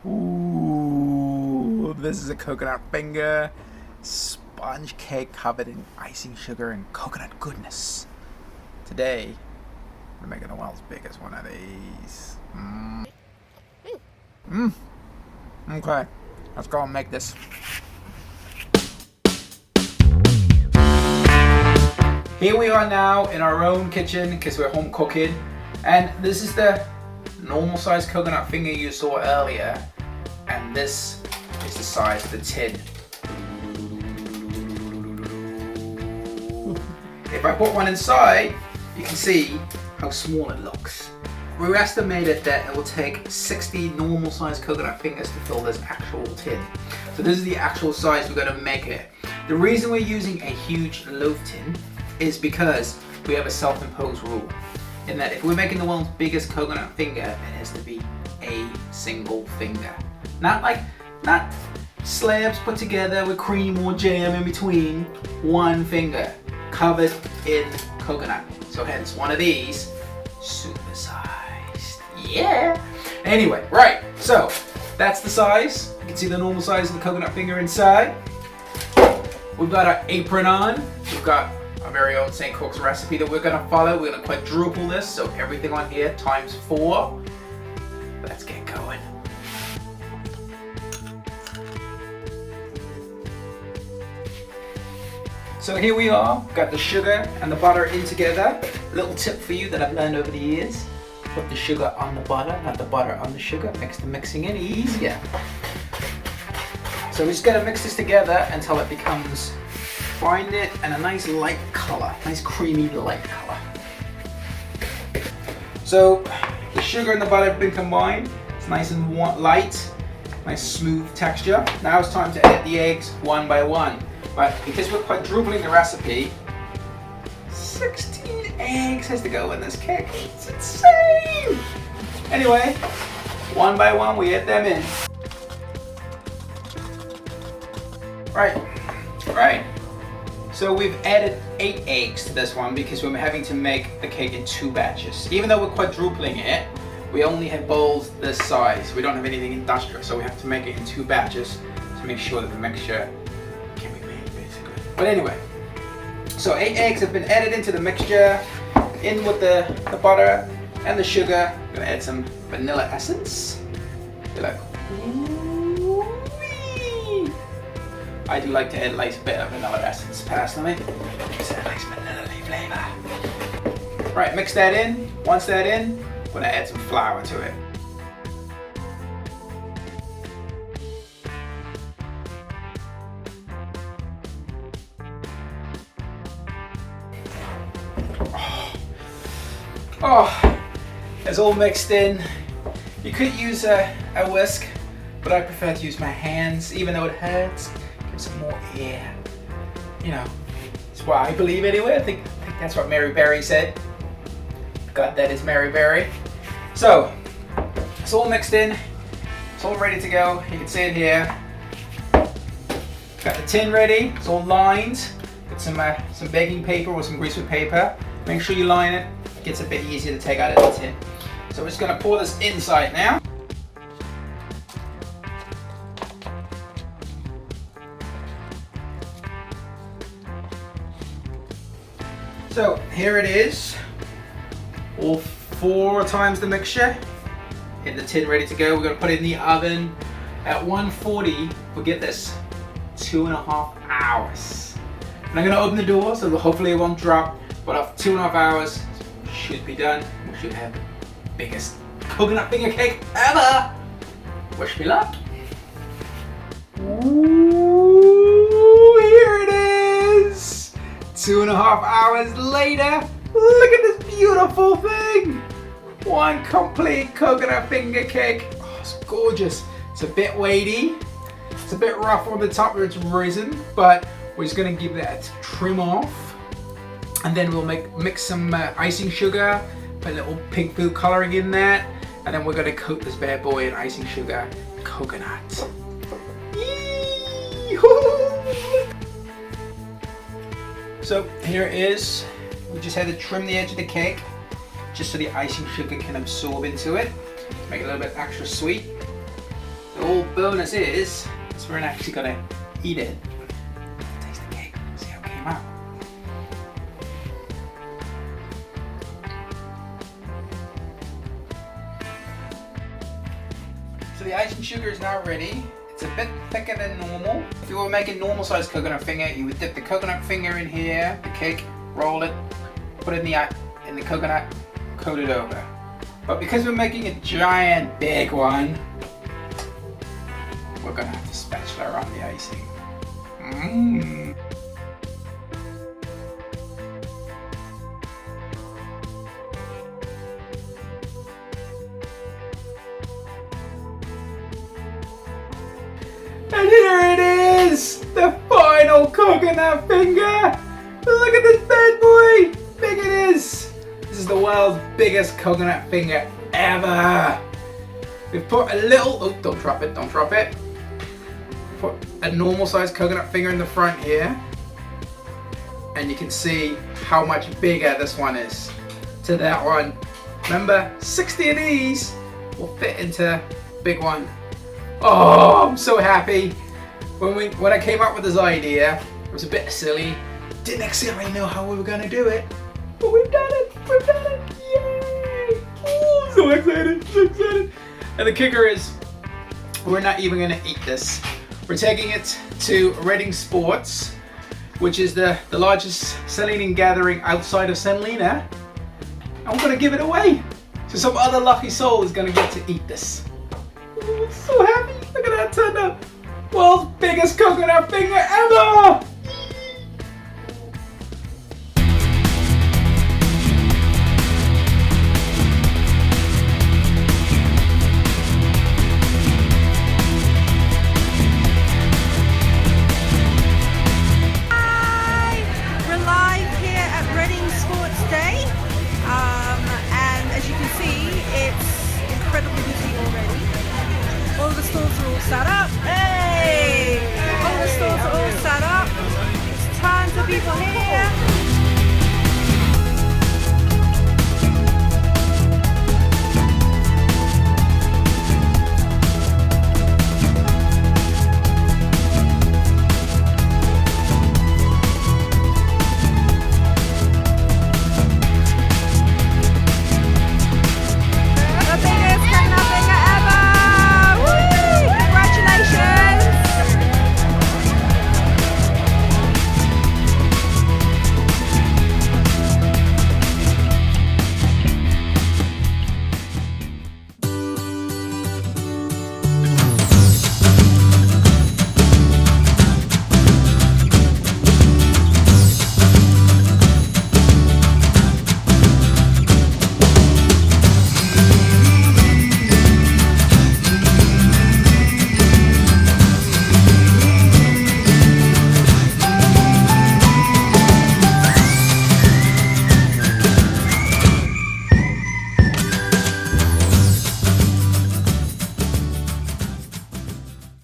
Ooh, this is a coconut finger sponge cake covered in icing sugar and coconut goodness. Today, we're making the world's biggest one of these. Okay, let's go and make this. Here we are now in our own kitchen because we're home cooking, and this is the normal size coconut finger you saw earlier, and this is the size of the tin. If I put one inside, you can see how small it looks. We estimated that it will take 60 normal size coconut fingers to fill this actual tin. So this is the actual size we're going to make it. The reason we're using a huge loaf tin is because we have a self-imposed rule in that if we're making the world's biggest coconut finger, it has to be a single finger. Not slabs put together with cream or jam in between. One finger covered in coconut. So hence one of these supersized. Yeah. Anyway, right. So that's the size. You can see the normal size of the coconut finger inside. We've got our apron on. We've got our very own St. Cook's recipe that we're going to follow. We're going to quadruple this, so everything on here times 4. Let's get going. So here we are, got the sugar and the butter in together. Little tip for you that I've learned over the years: put the sugar on the butter, not the butter on the sugar. Makes the mixing in easier. So we're just going to mix this together until it becomes, find it, and a nice light color, nice creamy light color. So the sugar and the butter have been combined. It's nice and light, nice smooth texture. Now it's time to add the eggs one by one. But because we're quadrupling the recipe, 16 eggs has to go in this cake. It's insane! Anyway, one by one we add them in. Right. So we've added 8 eggs to this one because we're having to make the cake in 2 batches. Even though we're quadrupling it, we only have bowls this size. We don't have anything industrial, so we have to make it in 2 batches to make sure that the mixture can be made, basically. But anyway, so 8 eggs have been added into the mixture, in with the butter and the sugar. I'm gonna add some vanilla essence. You're like, ooh-wee. I do like to add a nice bit of vanilla essence personally. It's a nice vanilla-y flavor. Right, mix that in. Once that's in, I'm gonna add some flour to it. Oh, it's all mixed in. You could use a whisk, but I prefer to use my hands, even though it hurts. Gives it more air. You know, that's what I believe anyway. I think that's what Mary Berry said. God, that is Mary Berry. So, it's all mixed in. It's all ready to go. You can see it here. Got the tin ready. It's all lined. Got some baking paper or some greaseproof paper. Make sure you line it. It gets a bit easier to take out of the tin. So we're just going to pour this inside now. So here it is, all 4 times the mixture in the tin ready to go. We're going to put it in the oven at 140 for, get this, 2.5 hours. And I'm going to open the door so that hopefully it won't drop, but after 2.5 hours it should be done. We should have the biggest coconut finger cake ever. Wish me luck. Ooh, here it is. 2.5 hours later, look at this beautiful thing! One complete coconut finger cake. Oh, it's gorgeous. It's a bit weighty. It's a bit rough on the top where it's risen, but we're just gonna give that a trim off. And then we'll mix some icing sugar, put a little pink food coloring in that, and then we're gonna coat this bad boy in icing sugar coconut. Yee-hoo! So here it is. We just had to trim the edge of the cake just so the icing sugar can absorb into it. Make it a little bit extra sweet. A bonus is we're actually gonna eat it. Taste the cake, see how it came out. So the icing sugar is now ready. It's a bit thicker than normal. If you were making normal sized coconut finger, you would dip the coconut finger in here, the cake, roll it, put it in the coconut, coat it over. But because we're making a giant big one, we're gonna have to spatula around the icing. And here it is! The final coconut finger! Look at this bad boy! Big it is! This is the world's biggest coconut finger ever! We've put a little, oh, don't drop it, don't drop it. Put a normal sized coconut finger in the front here. And you can see how much bigger this one is to that one. Remember, 60 of these will fit into big one. Oh, I'm so happy. When I came up with this idea, it was a bit silly. Didn't exactly know how we were gonna do it, but we've done it. We've done it. Yay! Oh, so excited, so excited. And the kicker is, we're not even gonna eat this. We're taking it to Reading Sports, which is the largest Selenian gathering outside of St Helena, and we're gonna give it away. So some other lucky soul is gonna get to eat this. Oh, I'm so happy. Look at that turned up. World's biggest coconut finger ever! Set up. Hey! All the stores are all set up. There's tons of people here.